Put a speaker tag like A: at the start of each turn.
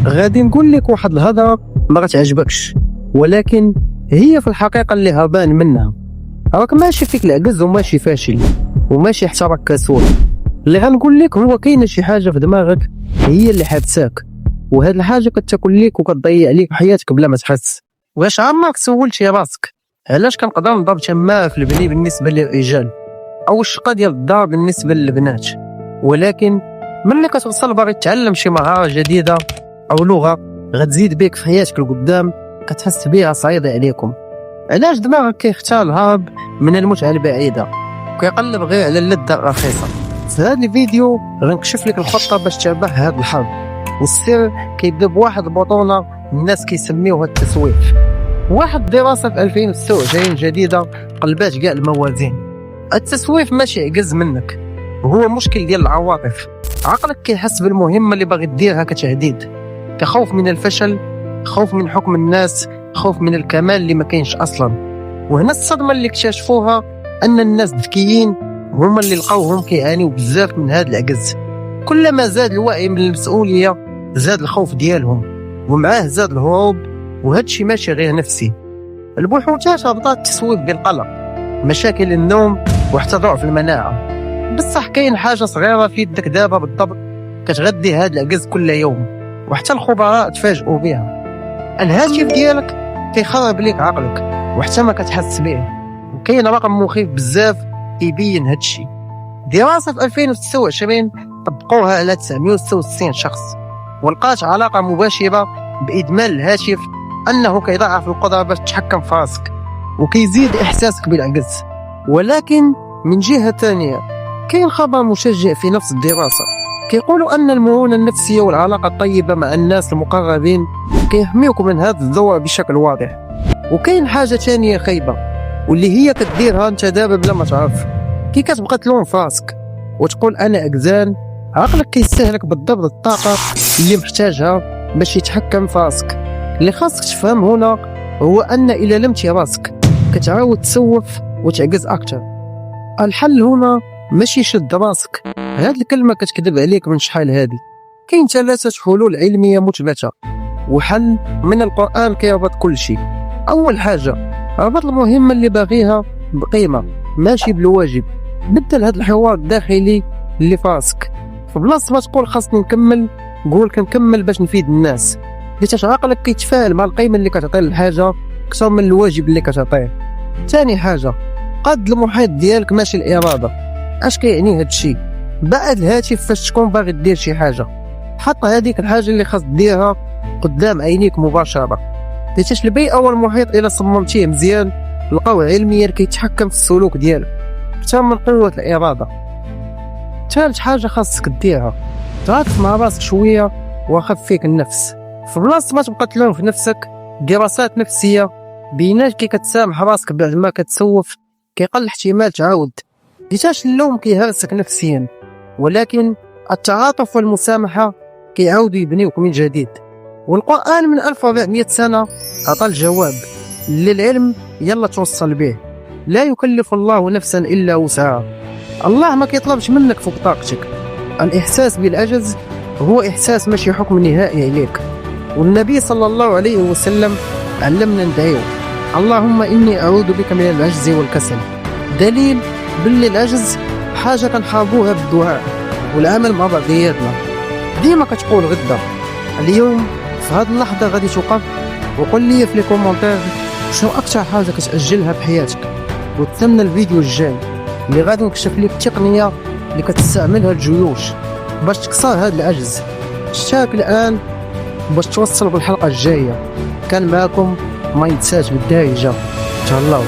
A: غادي نقول لك واحد الهضره ما غتعجبكش، ولكن هي في الحقيقه اللي هربان منها. راك ماشي فيك العجز وماشي فاشل وماشي حتى راك كسول. اللي غنقول لك هو كاينه شي حاجه في دماغك هي اللي حابساك، وهاد الحاجه كتاكل ليك وكتضيع عليك حياتك بلا ما تحس. واش عمرك سولتي راسك علاش كنقدر نضرب تما في البني بالنسبه للرجال، او الشقه ديال الدار بالنسبه للبنات، ولكن ملي كتوصل باغي تتعلم شي مهاره جديده او لغه غتزيد بك في حياتك لقدام كتحس بها صعيبه عليكم؟ علاش دماغك كيختار الهرب من المتعه البعيده وكيقلب غير على اللذه الرخيصه؟ في هذا الفيديو غنكشف لك الخطه باش تربح هذا الحرب، والسر كيبدا بواحد البطونه الناس كيسميوها التسويف. واحد دراسه في 2026 جديده قلبات كاع الموازين. التسويف ماشي عجز منك، هو مشكل ديال العواطف. عقلك كيحس بالمهمه اللي باغي ديرها كتهديد، كخوف من الفشل، خوف من حكم الناس، خوف من الكمال اللي ما كاينش اصلا. وهنا الصدمه اللي اكتشفوها ان الناس الذكيين هما اللي لقاوهم كيعانيوا بزاف من هذا العجز. كلما زاد الوعي من المسؤوليه زاد الخوف ديالهم، ومعاه زاد الهروب، وهذا الشيء ماشي غير نفسي. البحوثات ربطات التسويف بالقلق، مشاكل النوم، وحتى ضعف المناعه. بصح كاين حاجه صغيره في يدك دابا بالضبط كتغذي هذا العجز كل يوم، وحتى الخبراء تفاجئوا بها. الهاتف ديالك كيخرب ليك عقلك وحتى ما كتحس به، وكاين رقم مخيف بزاف كيبين هذا الشيء. دراسه في 2026 طبقوها على 966 شخص، ولقات علاقه مباشره بادمان الهاتف انه كيضعف القدره باش تتحكم في راسك وكيزيد احساسك بالعجز. ولكن من جهه ثانيه كاين خبر مشجع في نفس الدراسه، كيقولوا ان المرونه النفسيه والعلاقه الطيبه مع الناس المقربين كيحميوكم من هذا الضوء بشكل واضح. وكاين حاجه ثانيه خايبه واللي هي كديرها انت دابا بلا ما تعرف، كي كتبقى تلوم في راسك وتقول انا عجزان، عقلك كيستهلك بالضبط الطاقه اللي محتاجها باش يتحكم في راسك. اللي خاصك تفهم هنا هو ان الا لمتي راسك كتعاود تسوف وتعجز اكثر. الحل هنا ماشي شد راسك، هاد الكلمه كتكذب عليك من شحال هادي. كاين 3 حلول علميه مثبته وحل من القران كيربط كل شيء. اول حاجه، ربط المهمه اللي باغيها بقيمه ماشي بالواجب. بدل هاد الحوار الداخلي اللي في راسك، في بلاصه ما تقول خاصني نكمل قول كنكمل باش نفيد الناس، حيت عقلك كيتفاعل مع القيمه اللي كتعطي للحاجه اكثر من الواجب اللي كتعطيه. ثاني حاجه، قد المحيط ديالك ماشي الاراده. اش كيعني هاد الشيء؟ بعد الهاتف فاش تكون باغي دير شي حاجه، حط هذيك الحاجه اللي خاص ديرها قدام عينيك مباشره، حيت البيئه والمحيط الا صممتيه مزيان لقاو علميا كيتحكم في السلوك ديالك اكثر من قوه الاراده. ثالث حاجه خاصك ديرها، تعاطف مع راسك شويه وخفيك النفس. في بلاصه ما تبقى تلوم في نفسك، دراسات نفسيه بينات كي كتسامح راسك بعد ما كتسوف كيقل احتمال تعاود، حيت اللوم كيهرسك نفسيا، ولكن التعاطف والمسامحه كيعاودوا يبنيوك من جديد. والقران من 1400 سنه عطى الجواب اللي العلم يلا توصل به: لا يكلف الله نفسا الا وسعها. الله ما كيطلبش منك فوق طاقتك. الاحساس بالعجز هو احساس ماشي حكم نهائي عليك، والنبي صلى الله عليه وسلم علمنا ندعيو: اللهم اني اعوذ بك من العجز والكسل. دليل باللي العجز حاجه كنحاربوها بالدعاء والعمل مع بعضياتنا. ديما كتقول غدا، اليوم في هذه اللحظه غادي توقف وقول لي في لي كومونتير شنو اكثر حاجه كتاجلها في حياتك، وتسنى الفيديو الجاي اللي غادي نكشف لك التقنيه اللي كتستعملها الجيوش باش تكسر هذا العجز. اشترك الان باش توصل بالحلقه الجايه. كان معكم مايند سيت بالدارجه. تهلاو.